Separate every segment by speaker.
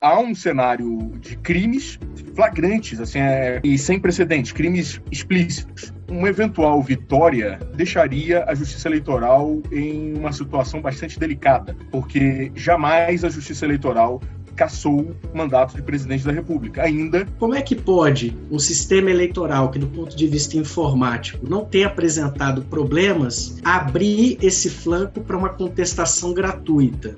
Speaker 1: há um cenário de crimes flagrantes, assim, e sem precedentes, crimes explícitos. Uma eventual vitória deixaria a Justiça Eleitoral em uma situação bastante delicada, porque jamais a Justiça Eleitoral cassou o mandato de presidente da República. Ainda.
Speaker 2: Como é que pode um sistema eleitoral que, do ponto de vista informático, não tem apresentado problemas, abrir esse flanco para uma contestação gratuita?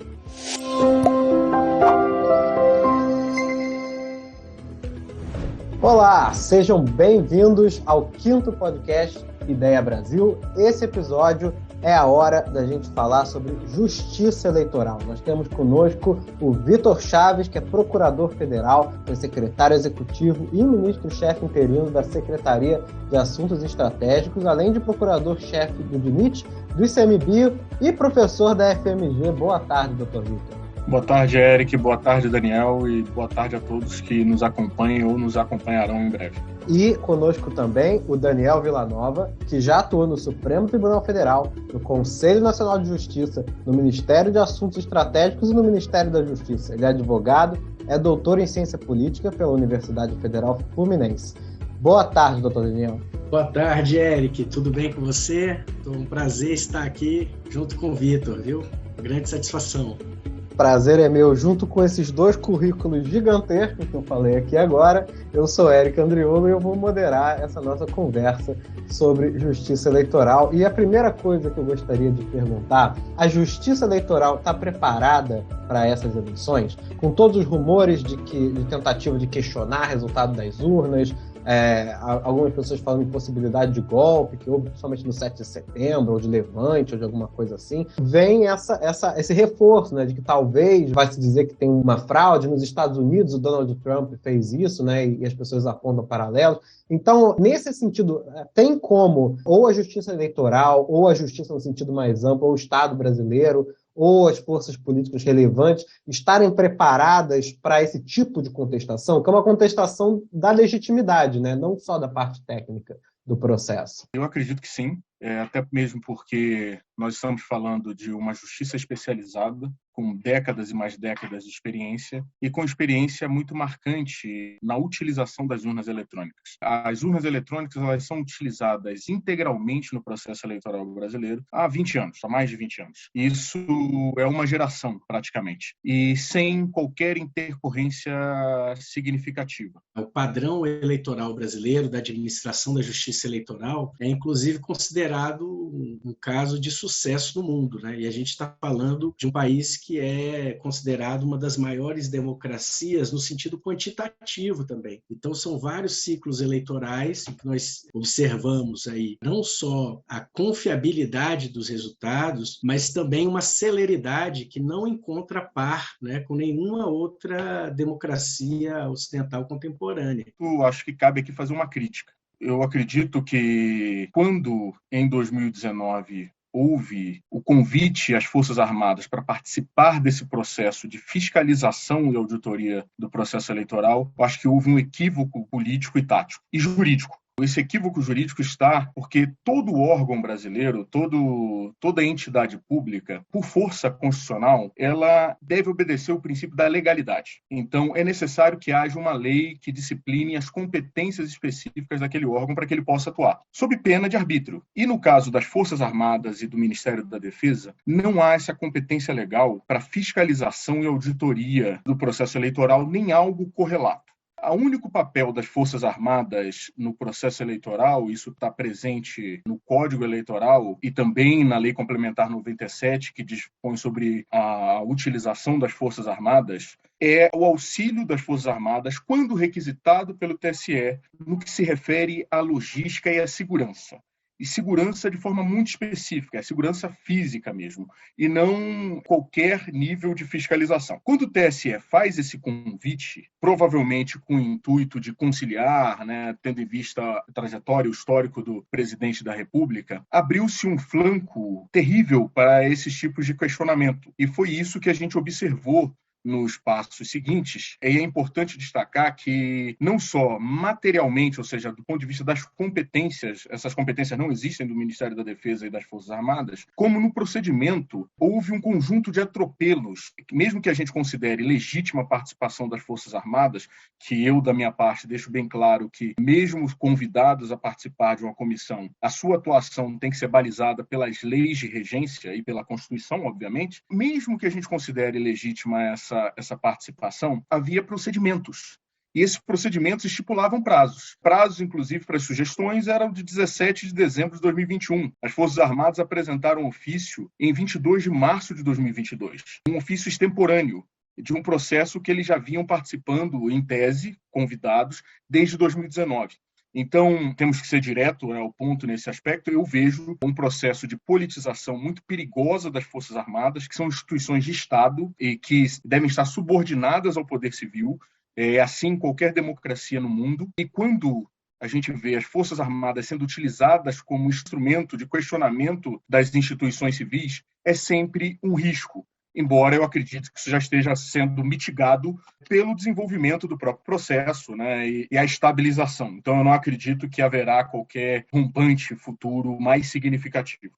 Speaker 3: Olá, sejam bem-vindos ao 5º podcast Ideia Brasil. Esse episódio é a hora da gente falar sobre justiça eleitoral. Nós temos conosco o Vitor Chaves, que é procurador federal, foi secretário executivo e ministro-chefe interino da Secretaria de Assuntos Estratégicos, além de procurador-chefe do DINIT, do ICMBio e professor da FMG. Boa tarde, doutor Vitor.
Speaker 1: Boa tarde, Eric. Boa tarde, Daniel. E boa tarde a todos que nos acompanham ou nos acompanharão em breve.
Speaker 3: E conosco também o Daniel Villanova, que já atuou no Supremo Tribunal Federal, no Conselho Nacional de Justiça, no Ministério de Assuntos Estratégicos e no Ministério da Justiça. Ele é advogado, é doutor em Ciência Política pela Universidade Federal Fluminense. Boa tarde, doutor Daniel.
Speaker 2: Boa tarde, Eric. Tudo bem com você? É um prazer estar aqui junto com o Vitor, viu? Uma grande satisfação.
Speaker 3: Prazer é meu, junto com esses dois currículos gigantescos que eu falei aqui agora. Eu sou Eric Andriolo e eu vou moderar essa nossa conversa sobre justiça eleitoral. E a primeira coisa que eu gostaria de perguntar, a justiça eleitoral está preparada para essas eleições? Com todos os rumores de tentativa de questionar o resultado das urnas, algumas pessoas falam em possibilidade de golpe, que houve principalmente no 7 de setembro, ou de levante, ou de alguma coisa assim, vem esse reforço, né, de que talvez vai se dizer que tem uma fraude. Nos Estados Unidos, o Donald Trump fez isso, né, e as pessoas apontam paralelos. Então, nesse sentido, tem como ou a justiça eleitoral, ou a justiça no sentido mais amplo, ou o Estado brasileiro, ou as forças políticas relevantes estarem preparadas para esse tipo de contestação, que é uma contestação da legitimidade, né? Não só da parte técnica do processo?
Speaker 1: Eu acredito que sim, até mesmo porque nós estamos falando de uma justiça especializada, com décadas e mais décadas de experiência, e com experiência muito marcante na utilização das urnas eletrônicas. As urnas eletrônicas, elas são utilizadas integralmente no processo eleitoral brasileiro há 20 anos, há mais de 20 anos. Isso é uma geração, praticamente, e sem qualquer intercorrência significativa.
Speaker 2: O padrão eleitoral brasileiro da administração da justiça eleitoral é, inclusive, considerado um caso de sucesso no mundo, né? E a gente está falando de um país que é considerado uma das maiores democracias no sentido quantitativo também. Então, são vários ciclos eleitorais que nós observamos aí, não só a confiabilidade dos resultados, mas também uma celeridade que não encontra par, né, com nenhuma outra democracia ocidental contemporânea.
Speaker 1: Eu acho que cabe aqui fazer uma crítica. Eu acredito que quando, em 2019, houve o convite às Forças Armadas para participar desse processo de fiscalização e auditoria do processo eleitoral, eu acho que houve um equívoco político e tático e jurídico. Esse equívoco jurídico está porque todo órgão brasileiro, toda entidade pública, por força constitucional, ela deve obedecer o princípio da legalidade. Então, é necessário que haja uma lei que discipline as competências específicas daquele órgão para que ele possa atuar, sob pena de arbítrio. E no caso das Forças Armadas e do Ministério da Defesa, não há essa competência legal para fiscalização e auditoria do processo eleitoral, nem algo correlato. O único papel das Forças Armadas no processo eleitoral, isso está presente no Código Eleitoral e também na Lei Complementar 97, que dispõe sobre a utilização das Forças Armadas, é o auxílio das Forças Armadas quando requisitado pelo TSE no que se refere à logística e à segurança. E segurança de forma muito específica, é segurança física mesmo, e não qualquer nível de fiscalização. Quando o TSE faz esse convite, provavelmente com o intuito de conciliar, né, tendo em vista a trajetória, o histórico do presidente da República, abriu-se um flanco terrível para esses tipos de questionamento. E foi isso que a gente observou nos passos seguintes. E é importante destacar que não só materialmente, ou seja, do ponto de vista das competências, essas competências não existem do Ministério da Defesa e das Forças Armadas, como no procedimento houve um conjunto de atropelos, mesmo que a gente considere legítima a participação das Forças Armadas, que eu, da minha parte, deixo bem claro que, mesmo convidados a participar de uma comissão, a sua atuação tem que ser balizada pelas leis de regência e pela Constituição, obviamente. Mesmo que a gente considere legítima essa participação, havia procedimentos. E esses procedimentos estipulavam prazos. Prazos, inclusive, para as sugestões eram de 17 de dezembro de 2021. As Forças Armadas apresentaram um ofício em 22 de março de 2022. Um ofício extemporâneo de um processo que eles já vinham participando, em tese, convidados, desde 2019. Então, temos que ser direto ao ponto nesse aspecto. Eu vejo um processo de politização muito perigosa das Forças Armadas, que são instituições de Estado e que devem estar subordinadas ao poder civil, assim qualquer democracia no mundo. E quando a gente vê as Forças Armadas sendo utilizadas como instrumento de questionamento das instituições civis, é sempre um risco. Embora eu acredite que isso já esteja sendo mitigado pelo desenvolvimento do próprio processo, né, e a estabilização. Então, eu não acredito que haverá qualquer rompante futuro mais significativo.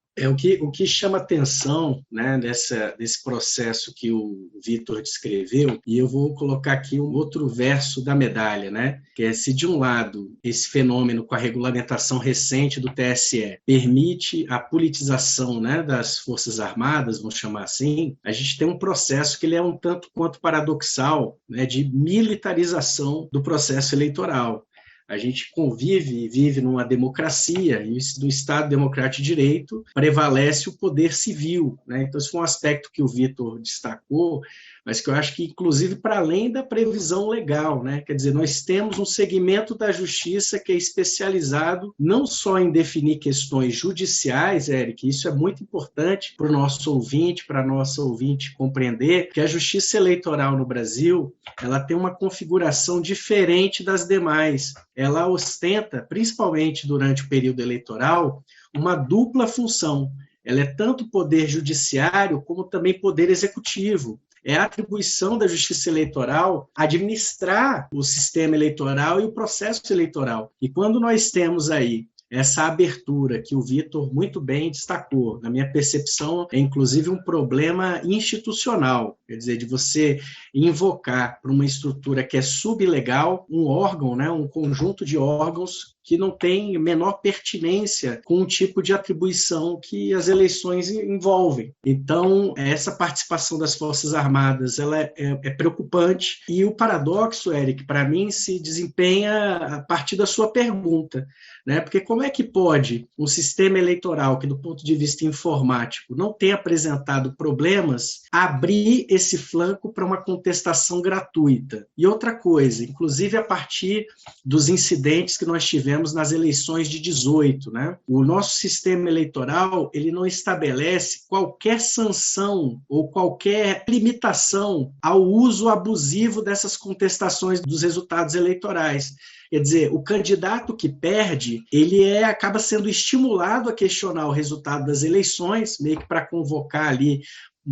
Speaker 2: O que chama atenção, né, desse processo que o Vitor descreveu, e eu vou colocar aqui um outro verso da medalha, né, que é se de um lado esse fenômeno com a regulamentação recente do TSE permite a politização, né, das Forças Armadas, vamos chamar assim, a gente tem um processo que ele é um tanto quanto paradoxal, né, de militarização do processo eleitoral. A gente convive e vive numa democracia, e no Estado Democrático de Direito prevalece o poder civil, né? Então, esse foi um aspecto que o Vitor destacou, mas que eu acho que, inclusive, para além da previsão legal, né? Quer dizer, nós temos um segmento da justiça que é especializado não só em definir questões judiciais, Eric, isso é muito importante para o nosso ouvinte, para a nossa ouvinte compreender que a justiça eleitoral no Brasil, ela tem uma configuração diferente das demais. Ela ostenta, principalmente durante o período eleitoral, uma dupla função. Ela é tanto poder judiciário como também poder executivo. É a atribuição da Justiça Eleitoral administrar o sistema eleitoral e o processo eleitoral. E quando nós temos aí essa abertura que o Vitor muito bem destacou, na minha percepção, é inclusive um problema institucional, quer dizer, de você invocar para uma estrutura que é sublegal um órgão, né, um conjunto de órgãos que não tem menor pertinência com o tipo de atribuição que as eleições envolvem. Então, essa participação das Forças Armadas ela é preocupante, e o paradoxo, Eric, para mim, se desempenha a partir da sua pergunta, né? Porque como é que pode um sistema eleitoral que, do ponto de vista informático, não tem apresentado problemas, abrir esse flanco para uma contestação gratuita? E outra coisa, inclusive a partir dos incidentes que nós tivemos nas eleições de 18, né? O nosso sistema eleitoral ele não estabelece qualquer sanção ou qualquer limitação ao uso abusivo dessas contestações dos resultados eleitorais. Quer dizer, o candidato que perde, ele acaba sendo estimulado a questionar o resultado das eleições, meio que para convocar ali,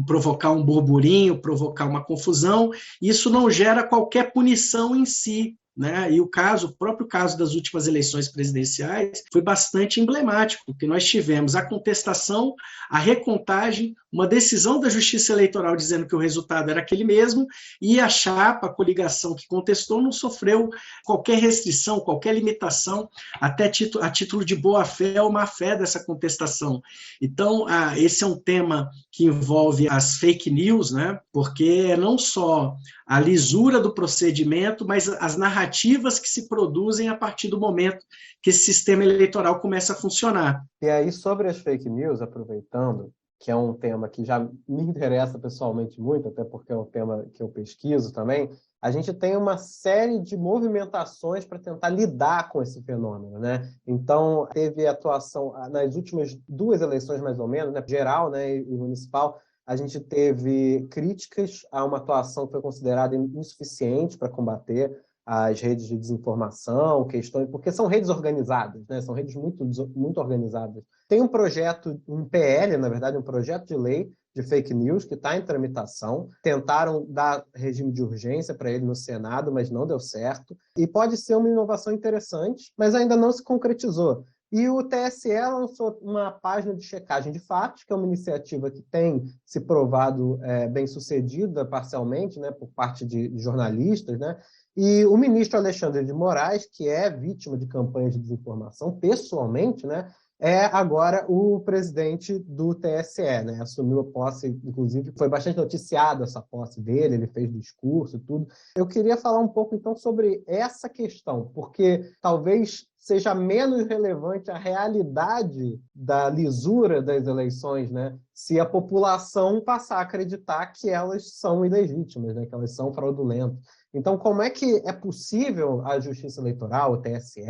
Speaker 2: provocar um burburinho, provocar uma confusão. Isso não gera qualquer punição em si, né? E o próprio caso das últimas eleições presidenciais foi bastante emblemático, porque nós tivemos a contestação, a recontagem, uma decisão da Justiça Eleitoral dizendo que o resultado era aquele mesmo, e a chapa, a coligação que contestou, não sofreu qualquer restrição, qualquer limitação, até a título de boa-fé ou má-fé dessa contestação. Então, esse é um tema que envolve as fake news, né? Porque é não só a lisura do procedimento, mas as narrativas que se produzem a partir do momento que esse sistema eleitoral começa a funcionar.
Speaker 3: E aí, sobre as fake news, aproveitando, que é um tema que já me interessa pessoalmente muito, até porque é um tema que eu pesquiso também, a gente tem uma série de movimentações para tentar lidar com esse fenômeno, né? Então, teve atuação nas últimas 2 eleições, mais ou menos, né? Geral, né, e municipal, a gente teve críticas a uma atuação que foi considerada insuficiente para combater as redes de desinformação, questões, porque são redes organizadas, né? São redes muito, muito organizadas. Tem um projeto, um PL, na verdade, um projeto de lei de fake news, que está em tramitação. Tentaram dar regime de urgência para ele no Senado, mas não deu certo. E pode ser uma inovação interessante, mas ainda não se concretizou. E o TSE lançou uma página de checagem de fatos, que é uma iniciativa que tem se provado bem-sucedida parcialmente, né, por parte de jornalistas, né? E o ministro Alexandre de Moraes, que é vítima de campanhas de desinformação pessoalmente, né, é agora o presidente do TSE, né? Assumiu a posse, inclusive foi bastante noticiado essa posse dele, ele fez discurso e tudo. Eu queria falar um pouco, então, sobre essa questão, porque talvez seja menos relevante a realidade da lisura das eleições, né? Se a população passar a acreditar que elas são ilegítimas, né? Que elas são fraudulentas. Então, como é que é possível a Justiça Eleitoral, o TSE,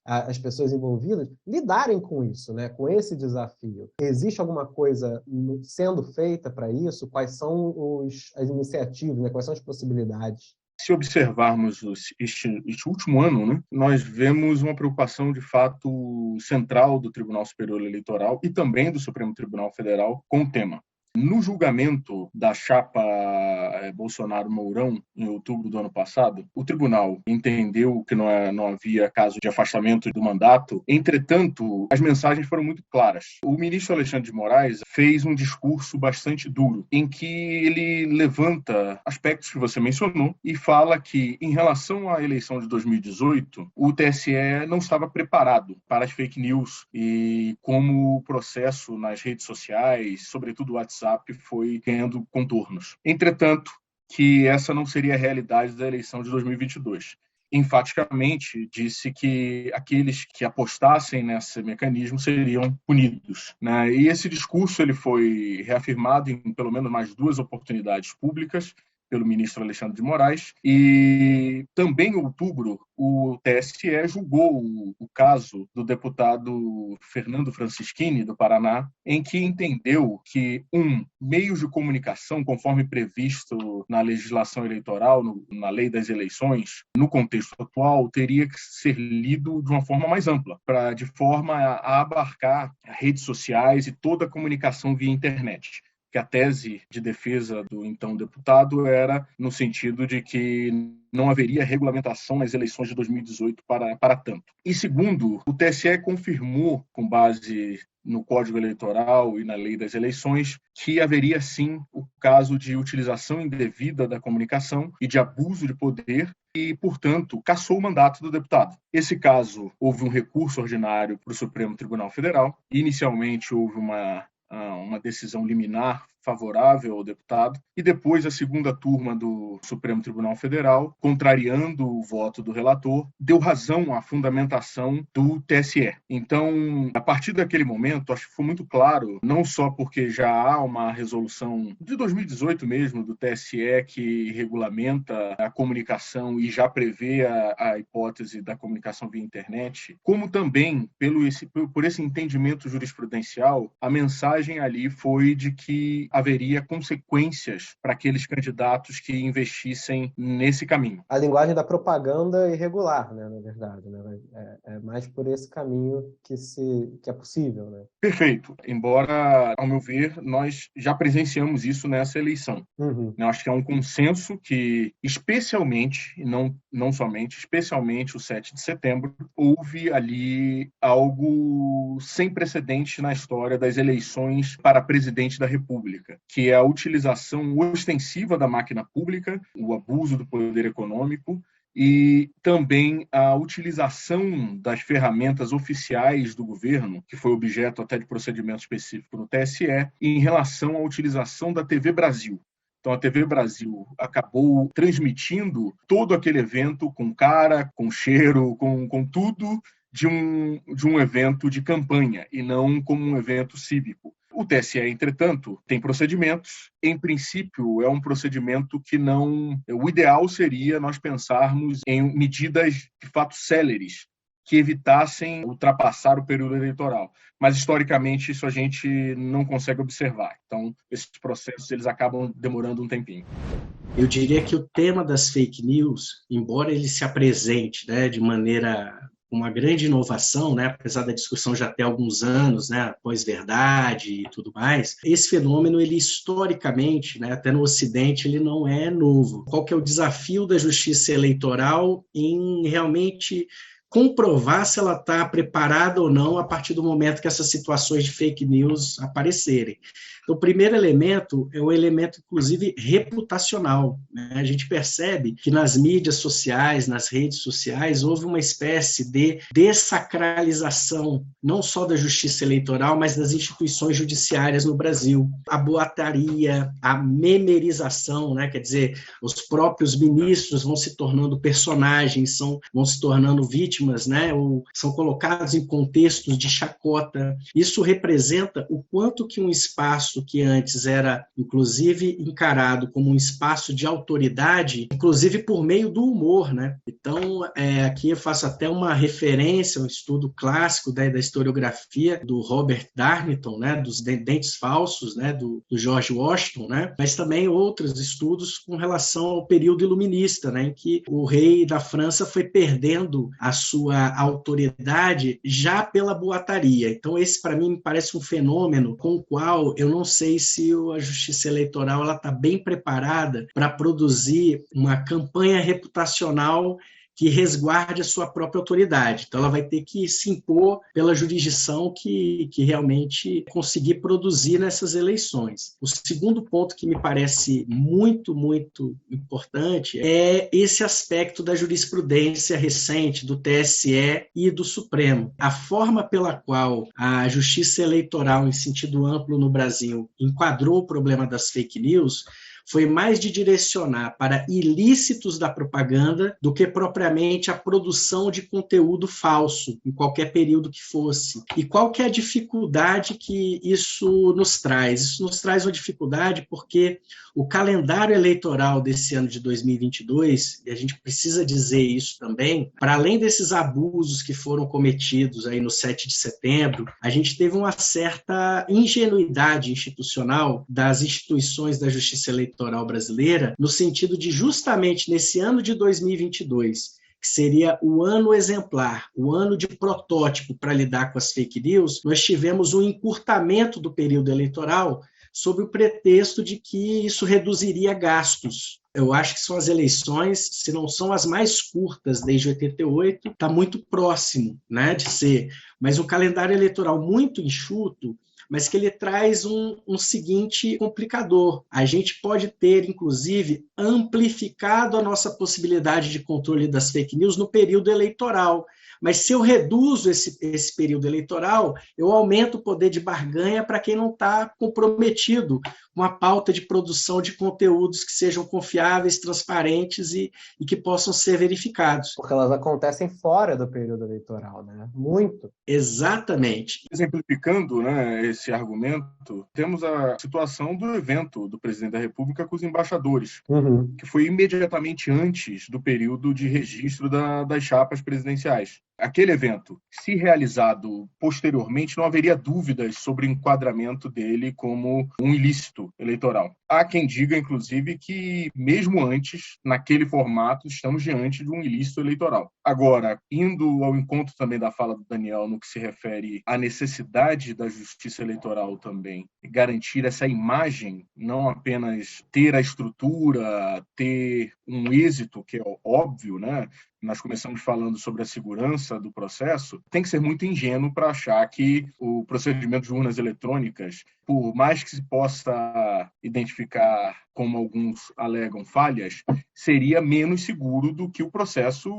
Speaker 3: as pessoas envolvidas, lidarem com isso, né? Com esse desafio? Existe alguma coisa sendo feita para isso? Quais são as iniciativas, né? Quais são as possibilidades?
Speaker 1: Se observarmos este último ano, né, nós vemos uma preocupação, de fato, central do Tribunal Superior Eleitoral e também do Supremo Tribunal Federal com o tema. No julgamento da chapa Bolsonaro-Mourão, em outubro do ano passado, o tribunal entendeu que não havia caso de afastamento do mandato. Entretanto, as mensagens foram muito claras. O ministro Alexandre de Moraes fez um discurso bastante duro, em que ele levanta aspectos que você mencionou e fala que, em relação à eleição de 2018, o TSE não estava preparado para as fake news e como o processo nas redes sociais, sobretudo o WhatsApp, foi ganhando contornos. Entretanto, que essa não seria a realidade da eleição de 2022. Enfaticamente disse que aqueles que apostassem nesse mecanismo seriam punidos, né? E esse discurso ele foi reafirmado em pelo menos mais 2 oportunidades públicas pelo ministro Alexandre de Moraes, e também em outubro o TSE julgou o caso do deputado Fernando Francischini, do Paraná, em que entendeu que meios de comunicação, conforme previsto na legislação eleitoral, na lei das eleições, no contexto atual, teria que ser lido de uma forma mais ampla, de forma a abarcar redes sociais e toda a comunicação via internet. Que a tese de defesa do então deputado era no sentido de que não haveria regulamentação nas eleições de 2018 para tanto. E segundo, o TSE confirmou, com base no Código Eleitoral e na Lei das Eleições, que haveria sim o caso de utilização indevida da comunicação e de abuso de poder e, portanto, cassou o mandato do deputado. Esse caso, houve um recurso ordinário para o Supremo Tribunal Federal. Inicialmente, houve uma decisão liminar favorável ao deputado, e depois a segunda turma do Supremo Tribunal Federal, contrariando o voto do relator, deu razão à fundamentação do TSE. Então, a partir daquele momento, acho que foi muito claro, não só porque já há uma resolução de 2018 mesmo, do TSE, que regulamenta a comunicação e já prevê a hipótese da comunicação via internet, como também, por esse entendimento jurisprudencial, a mensagem ali foi de que haveria consequências para aqueles candidatos que investissem nesse caminho.
Speaker 3: A linguagem da propaganda irregular, né, na verdade, né? É mais por esse caminho que é possível, né?
Speaker 1: Perfeito. Embora, ao meu ver, nós já presenciamos isso nessa eleição.
Speaker 3: Uhum.
Speaker 1: Eu acho que é um consenso que, especialmente, não somente, especialmente o 7 de setembro, houve ali algo sem precedente na história das eleições para presidente da República, que é a utilização ostensiva da máquina pública, o abuso do poder econômico e também a utilização das ferramentas oficiais do governo, que foi objeto até de procedimento específico no TSE, em relação à utilização da TV Brasil. Então, a TV Brasil acabou transmitindo todo aquele evento com cara, com cheiro, com tudo de um evento de campanha e não como um evento cívico. O TSE, entretanto, tem procedimentos. Em princípio, é um procedimento que não... O ideal seria nós pensarmos em medidas, de fato, céleres, que evitassem ultrapassar o período eleitoral. Mas, historicamente, isso a gente não consegue observar. Então, esses processos eles acabam demorando um tempinho.
Speaker 2: Eu diria que o tema das fake news, embora ele se apresente, né, de maneira uma grande inovação, né, apesar da discussão já ter alguns anos, né, pós-verdade e tudo mais, esse fenômeno, ele historicamente, né, até no Ocidente, ele não é novo. Qual que é o desafio da justiça eleitoral em realmente comprovar se ela está preparada ou não a partir do momento que essas situações de fake news aparecerem? Então, o primeiro elemento é um elemento, inclusive, reputacional, né? A gente percebe que nas mídias sociais, nas redes sociais, houve uma espécie de dessacralização, não só da justiça eleitoral, mas das instituições judiciárias no Brasil. A boataria, a memerização, né? Quer dizer, os próprios ministros vão se tornando personagens, vão se tornando vítimas, né? Ou são colocados em contextos de chacota. Isso representa o quanto que um espaço que antes era, inclusive, encarado como um espaço de autoridade, inclusive por meio do humor, né? Então, aqui eu faço até uma referência, um estudo clássico da historiografia do Robert Darnton, né? Dos dentes falsos, né? Do George Washington, né? Mas também outros estudos com relação ao período iluminista, né? Em que o rei da França foi perdendo a sua autoridade já pela boataria. Então, esse, para mim, me parece um fenômeno com o qual eu não sei se a justiça eleitoral está bem preparada para produzir uma campanha reputacional que resguarde a sua própria autoridade. Então, ela vai ter que se impor pela jurisdição que realmente conseguir produzir nessas eleições. O segundo ponto que me parece muito, muito importante é esse aspecto da jurisprudência recente do TSE e do Supremo. A forma pela qual a justiça eleitoral, em sentido amplo no Brasil, enquadrou o problema das fake news foi mais de direcionar para ilícitos da propaganda do que propriamente a produção de conteúdo falso, em qualquer período que fosse. E qual que é a dificuldade que isso nos traz? Isso nos traz uma dificuldade porque o calendário eleitoral desse ano de 2022, e a gente precisa dizer isso também, para além desses abusos que foram cometidos aí no 7 de setembro, a gente teve uma certa ingenuidade institucional das instituições da justiça eleitoral brasileira, no sentido de justamente nesse ano de 2022, que seria o ano exemplar, o ano de protótipo para lidar com as fake news, nós tivemos um encurtamento do período eleitoral sob o pretexto de que isso reduziria gastos. Eu acho que são as eleições, se não são as mais curtas desde 88, está muito próximo, né, de ser. Mas um calendário eleitoral muito enxuto, mas que ele traz um seguinte complicador. A gente pode ter, inclusive, amplificado a nossa possibilidade de controle das fake news no período eleitoral. Mas se eu reduzo esse período eleitoral, eu aumento o poder de barganha para quem não está comprometido com a pauta de produção de conteúdos que sejam confiáveis, transparentes e que possam ser verificados.
Speaker 3: Porque elas acontecem fora do período eleitoral, né? Muito.
Speaker 2: Exatamente.
Speaker 1: Exemplificando, né, esse argumento, temos a situação do evento do presidente da República com os embaixadores, que foi imediatamente antes do período de registro das chapas presidenciais. Aquele evento, se realizado posteriormente, não haveria dúvidas sobre o enquadramento dele como um ilícito eleitoral. Há quem diga, inclusive, que mesmo antes, naquele formato, estamos diante de um ilícito eleitoral. Agora, indo ao encontro também da fala do Daniel no que se refere à necessidade da justiça eleitoral também, garantir essa imagem, não apenas ter a estrutura, ter um êxito, que é óbvio, né? Nós começamos falando sobre a segurança do processo, tem que ser muito ingênuo para achar que o procedimento de urnas eletrônicas, por mais que se possa identificar como alguns alegam falhas, seria menos seguro do que o processo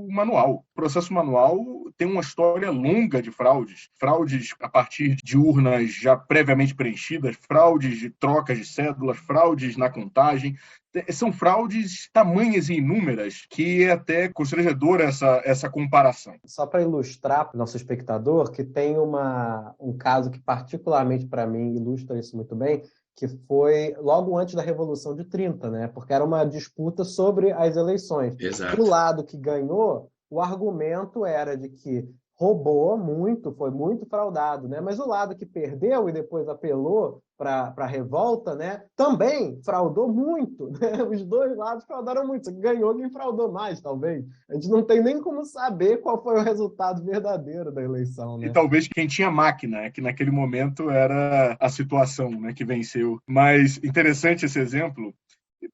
Speaker 1: manual. O processo manual tem uma história longa de fraudes. Fraudes a partir de urnas já previamente preenchidas, fraudes de trocas de cédulas, fraudes na contagem. São fraudes tamanhas e inúmeras que é até constrangedora essa comparação.
Speaker 3: Só para ilustrar para o nosso espectador, que tem um caso que particularmente para mim ilustra isso muito bem, que foi logo antes da Revolução de 30, né? Porque era uma disputa sobre as eleições.
Speaker 2: Exato.
Speaker 3: O lado que ganhou, o argumento era de que roubou muito, foi muito fraudado, né? Mas o lado que perdeu e depois apelou para a revolta, né, também fraudou muito, né? Os dois lados fraudaram muito. Ganhou quem fraudou mais, talvez. A gente não tem nem como saber qual foi o resultado verdadeiro da eleição,
Speaker 1: E
Speaker 3: né?
Speaker 1: talvez quem tinha máquina, que naquele momento era a situação, né, que venceu. Mas interessante esse exemplo,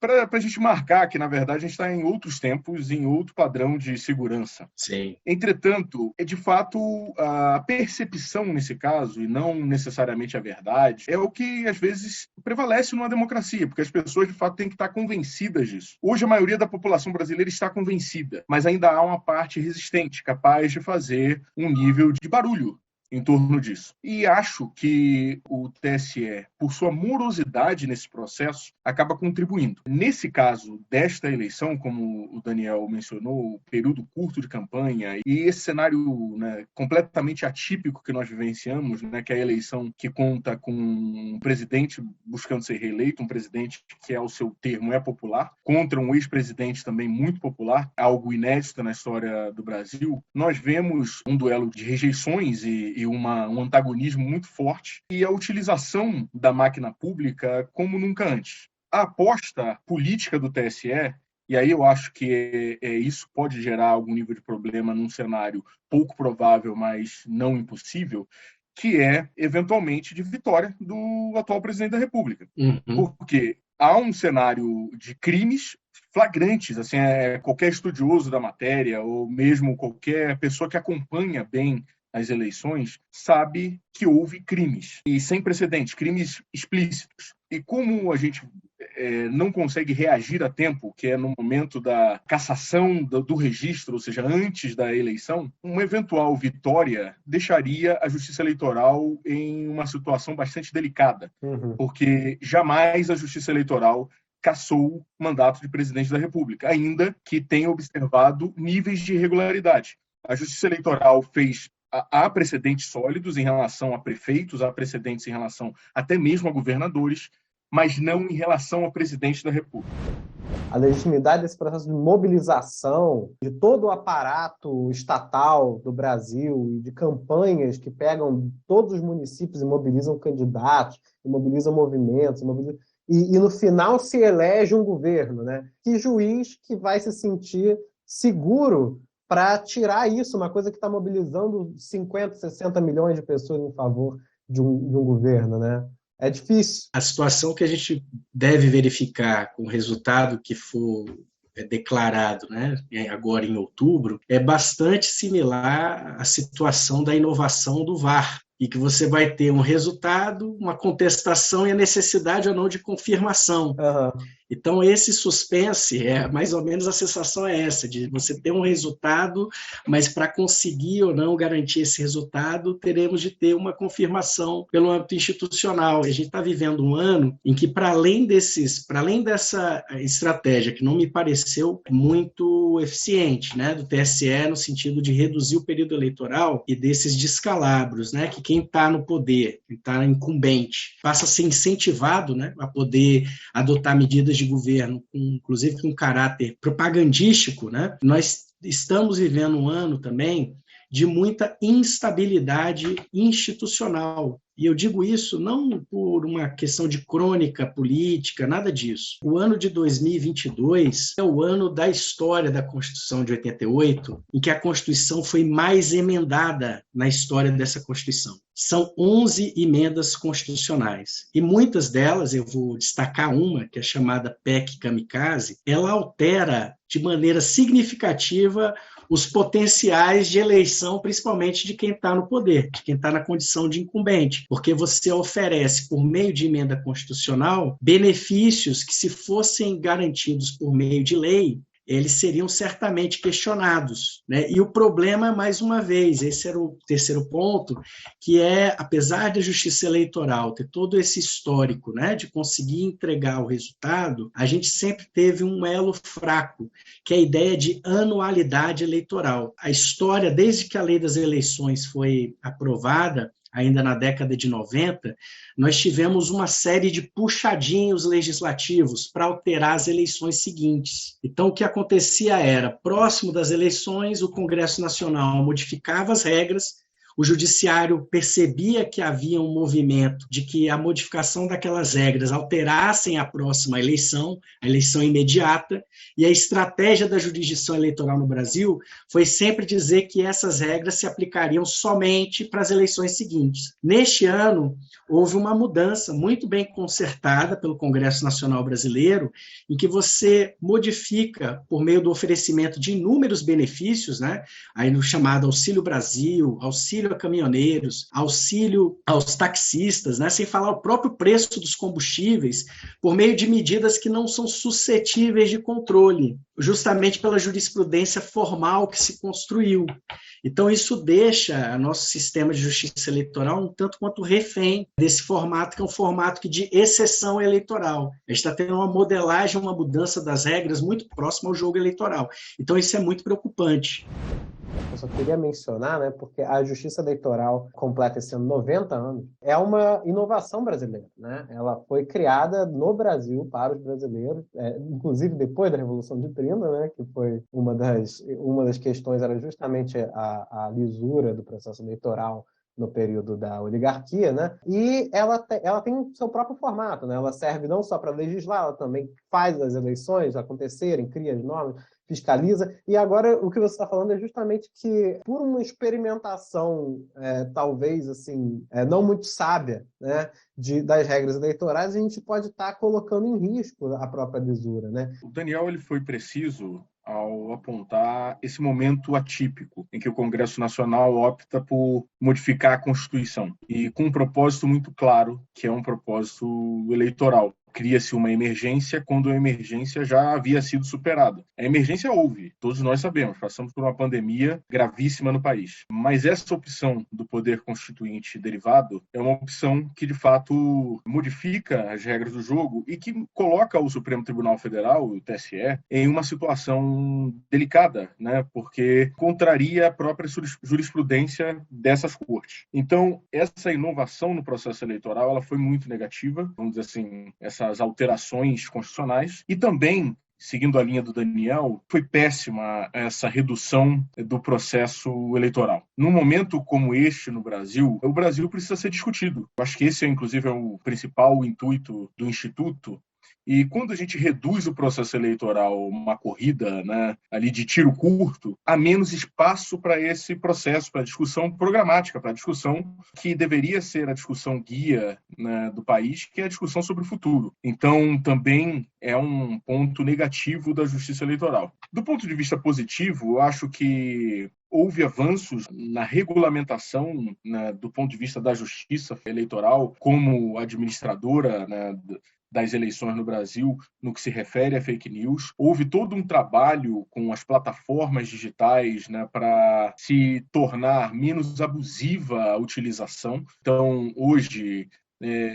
Speaker 1: para a gente marcar que, na verdade, a gente está em outros tempos, em outro padrão de segurança.
Speaker 2: Sim.
Speaker 1: Entretanto, é de fato a percepção nesse caso, e não necessariamente a verdade, é o que às vezes prevalece numa democracia, porque as pessoas de fato têm que estar convencidas disso. Hoje a maioria da população brasileira está convencida, mas ainda há uma parte resistente, capaz de fazer um nível de barulho em torno disso. E acho que o TSE, por sua morosidade nesse processo, acaba contribuindo. Nesse caso desta eleição, como o Daniel mencionou, o período curto de campanha e esse cenário, né, completamente atípico que nós vivenciamos, né, que é a eleição que conta com um presidente buscando ser reeleito, um presidente que, ao seu termo, é popular, contra um ex-presidente também muito popular, algo inédito na história do Brasil. Nós vemos um duelo de rejeições e um antagonismo muito forte e a utilização da máquina pública como nunca antes. A aposta política do TSE, e aí eu acho que isso pode gerar algum nível de problema num cenário pouco provável, mas não impossível, que é, eventualmente, de vitória do atual presidente da República. Porque há um cenário de crimes flagrantes, assim, qualquer estudioso da matéria, ou mesmo qualquer pessoa que acompanha bem as eleições, sabe que houve crimes, e sem precedentes, crimes explícitos. E como a gente não consegue reagir a tempo, que é no momento da cassação do registro, ou seja, antes da eleição, uma eventual vitória deixaria a Justiça Eleitoral em uma situação bastante delicada, porque jamais a Justiça Eleitoral cassou o mandato de presidente da República, ainda que tenha observado níveis de irregularidade. A Justiça Eleitoral há precedentes sólidos em relação a prefeitos, há precedentes em relação até mesmo a governadores, mas não em relação ao presidente da República.
Speaker 3: A legitimidade desse processo de mobilização de todo o aparato estatal do Brasil e de campanhas que pegam todos os municípios e mobilizam candidatos, e mobilizam movimentos, e no final se elege um governo, né? Que juiz que vai se sentir seguro para tirar isso, uma coisa que está mobilizando 50, 60 milhões de pessoas em favor de um governo, né? É difícil.
Speaker 2: A situação que a gente deve verificar com o resultado que for declarado, né, agora em outubro, é bastante similar à situação da inovação do VAR, e que você vai ter um resultado, uma contestação e a necessidade ou não de confirmação. Então, esse suspense, mais ou menos a sensação é essa, de você ter um resultado, mas para conseguir ou não garantir esse resultado, teremos de ter uma confirmação pelo âmbito institucional. A gente está vivendo um ano em que, para além dessa estratégia, que não me pareceu muito eficiente, né, do TSE, no sentido de reduzir o período eleitoral e desses descalabros, né, que quem está no poder, quem está incumbente, passa a ser incentivado, né, a poder adotar medidas de governo, inclusive com caráter propagandístico, né? Nós estamos vivendo um ano também de muita instabilidade institucional. E eu digo isso não por uma questão de crônica política, nada disso. O ano de 2022 é o ano da história da Constituição de 88, em que a Constituição foi mais emendada na história dessa Constituição. São 11 emendas constitucionais. E muitas delas, eu vou destacar uma, que é chamada PEC Kamikaze, ela altera de maneira significativa os potenciais de eleição, principalmente de quem está no poder, de quem está na condição de incumbente, porque você oferece, por meio de emenda constitucional, benefícios que, se fossem garantidos por meio de lei, eles seriam certamente questionados, né? E o problema, mais uma vez, esse era o terceiro ponto, que é, apesar da Justiça Eleitoral ter todo esse histórico, né, de conseguir entregar o resultado, a gente sempre teve um elo fraco, que é a ideia de anualidade eleitoral. A história, desde que a lei das eleições foi aprovada, ainda na década de 90, nós tivemos uma série de puxadinhos legislativos para alterar as eleições seguintes. Então, o que acontecia era, próximo das eleições, o Congresso Nacional modificava as regras, o judiciário percebia que havia um movimento de que a modificação daquelas regras alterassem a próxima eleição, a eleição imediata, e a estratégia da jurisdição eleitoral no Brasil foi sempre dizer que essas regras se aplicariam somente para as eleições seguintes. Neste ano, houve uma mudança muito bem concertada pelo Congresso Nacional Brasileiro, em que você modifica, por meio do oferecimento de inúmeros benefícios, né, aí no chamado Auxílio Brasil, auxílio a caminhoneiros, auxílio aos taxistas, né, sem falar o próprio preço dos combustíveis, por meio de medidas que não são suscetíveis de controle, justamente pela jurisprudência formal que se construiu. Então, isso deixa o nosso sistema de justiça eleitoral um tanto quanto refém desse formato, que é um formato de exceção eleitoral. A gente está tendo uma modelagem, uma mudança das regras muito próxima ao jogo eleitoral. Então, isso é muito preocupante.
Speaker 3: Eu só queria mencionar, né, porque a Justiça Eleitoral completa esse ano 90 anos, é uma inovação brasileira, né? Ela foi criada no Brasil para os brasileiros, inclusive depois da Revolução de 30, né, que foi uma das questões, era justamente a lisura do processo eleitoral no período da oligarquia, né? E ela tem seu próprio formato, né? Ela serve não só para legislar, ela também faz as eleições acontecerem, cria as normas, fiscaliza. E agora o que você está falando é justamente que, por uma experimentação, talvez assim, não muito sábia, né, das regras eleitorais, a gente pode estar colocando em risco a própria lisura, né?
Speaker 1: O Daniel ele foi preciso ao apontar esse momento atípico em que o Congresso Nacional opta por modificar a Constituição e com um propósito muito claro, que é um propósito eleitoral. Cria-se uma emergência quando a emergência já havia sido superada. A emergência houve, todos nós sabemos, passamos por uma pandemia gravíssima no país. Mas essa opção do poder constituinte derivado é uma opção que, de fato, modifica as regras do jogo e que coloca o Supremo Tribunal Federal, o TSE, em uma situação delicada, né? Porque contraria a própria jurisprudência dessas cortes. Então, essa inovação no processo eleitoral ela foi muito negativa, vamos dizer assim, essas alterações constitucionais, e também, seguindo a linha do Daniel, foi péssima essa redução do processo eleitoral. Num momento como este no Brasil, o Brasil precisa ser discutido. Eu acho que esse, inclusive, é o principal intuito do Instituto. E quando a gente reduz o processo eleitoral, uma corrida, né, ali de tiro curto, há menos espaço para esse processo, para a discussão programática, para a discussão que deveria ser a discussão guia, né, do país, que é a discussão sobre o futuro. Então, também é um ponto negativo da justiça eleitoral. Do ponto de vista positivo, eu acho que houve avanços na regulamentação, né, do ponto de vista da justiça eleitoral como administradora, né, das eleições no Brasil, no que se refere a fake news. Houve todo um trabalho com as plataformas digitais, né, para se tornar menos abusiva a utilização. Então, hoje,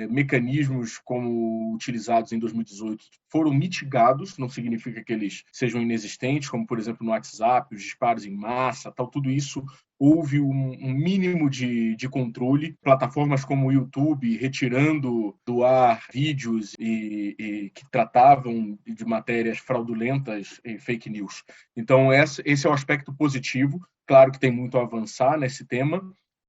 Speaker 1: mecanismos como utilizados em 2018 foram mitigados, não significa que eles sejam inexistentes, como, por exemplo, no WhatsApp, os disparos em massa, tal, tudo isso houve um mínimo de controle. Plataformas como o YouTube retirando do ar vídeos e que tratavam de matérias fraudulentas e fake news. Então, esse é o aspecto positivo. Claro que tem muito a avançar nesse tema,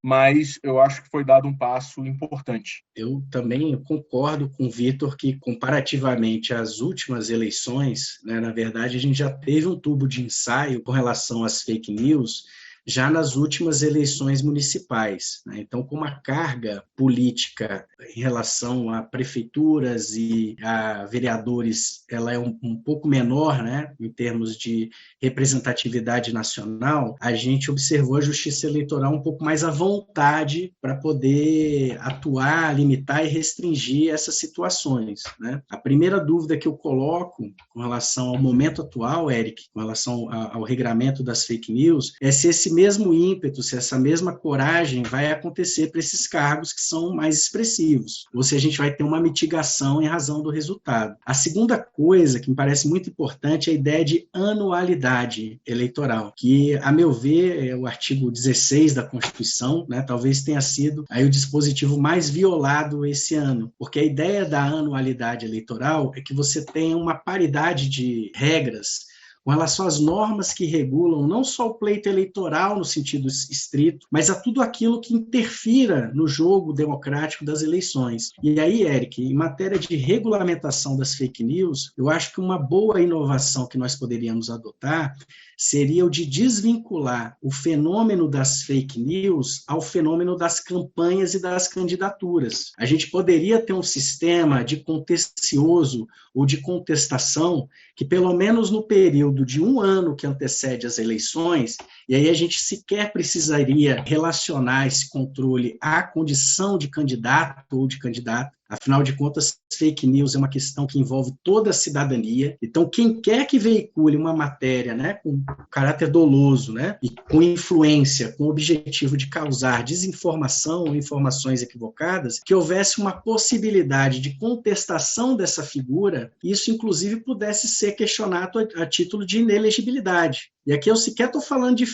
Speaker 1: mas eu acho que foi dado um passo importante.
Speaker 2: Eu também concordo com o Vitor que, comparativamente às últimas eleições, né, na verdade, a gente já teve um tubo de ensaio com relação às fake news já nas últimas eleições municipais, né? Então, como a carga política em relação a prefeituras e a vereadores ela é um pouco menor, né, em termos de representatividade nacional, a gente observou a justiça eleitoral um pouco mais à vontade para poder atuar, limitar e restringir essas situações, né? A primeira dúvida que eu coloco com relação ao momento atual, Eric, com relação ao regramento das fake news, é se esse esse mesmo ímpeto, se essa mesma coragem vai acontecer para esses cargos que são mais expressivos, ou se a gente vai ter uma mitigação em razão do resultado. A segunda coisa que me parece muito importante é a ideia de anualidade eleitoral, que, a meu ver, é o artigo 16 da Constituição, né, talvez tenha sido aí o dispositivo mais violado esse ano, porque a ideia da anualidade eleitoral é que você tenha uma paridade de regras com relação às normas que regulam não só o pleito eleitoral no sentido estrito, mas a tudo aquilo que interfira no jogo democrático das eleições. E aí, Eric, em matéria de regulamentação das fake news, eu acho que uma boa inovação que nós poderíamos adotar seria o de desvincular o fenômeno das fake news ao fenômeno das campanhas e das candidaturas. A gente poderia ter um sistema de contencioso ou de contestação que, pelo menos no período de 1 ano que antecede as eleições, e aí a gente sequer precisaria relacionar esse controle à condição de candidato ou de candidata. Afinal de contas, fake news é uma questão que envolve toda a cidadania. Então, quem quer que veicule uma matéria, né, com caráter doloso, né, e com influência, com o objetivo de causar desinformação ou informações equivocadas, que houvesse uma possibilidade de contestação dessa figura, e isso, inclusive, pudesse ser questionado a título de inelegibilidade. E aqui eu sequer estou falando de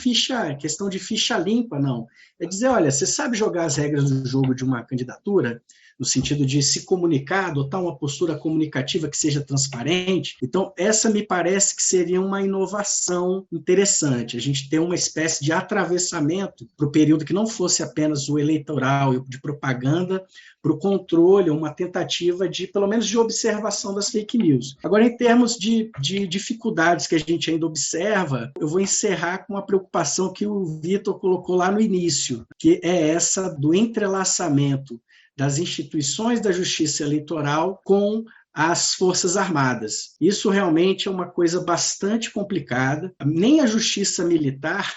Speaker 2: questão de ficha limpa, não. É dizer, olha, você sabe jogar as regras do jogo de uma candidatura? No sentido de se comunicar, adotar uma postura comunicativa que seja transparente. Então, essa me parece que seria uma inovação interessante, a gente ter uma espécie de atravessamento para o período que não fosse apenas o eleitoral e de propaganda, para o controle, uma tentativa de, pelo menos, de observação das fake news. Agora, em termos de dificuldades que a gente ainda observa, eu vou encerrar com uma preocupação que o Vitor colocou lá no início, que é essa do entrelaçamento das instituições da justiça eleitoral com as Forças Armadas. Isso realmente é uma coisa bastante complicada. Nem a justiça militar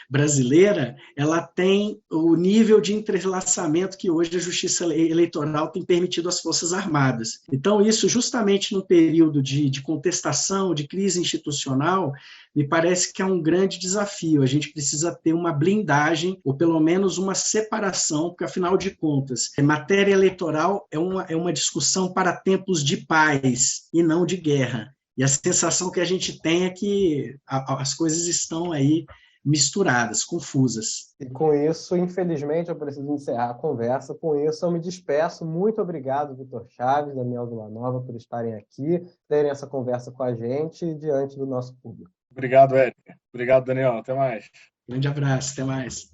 Speaker 2: brasileira ela tem o nível de entrelaçamento que hoje a justiça eleitoral tem permitido às Forças Armadas. Então, isso justamente no período de contestação, de crise institucional, me parece que é um grande desafio. A gente precisa ter uma blindagem, ou pelo menos uma separação, porque, afinal de contas, a matéria eleitoral é uma discussão para tempos de paz e não de guerra. E a sensação que a gente tem é que as coisas estão aí misturadas, confusas.
Speaker 3: E com isso, infelizmente, eu preciso encerrar a conversa. Com isso, eu me despeço. Muito obrigado, Vitor Chaves, Daniel Villanova, por estarem aqui, terem essa conversa com a gente diante do nosso público.
Speaker 1: Obrigado, Eric. Obrigado, Daniel. Até mais.
Speaker 2: Grande abraço. Até mais.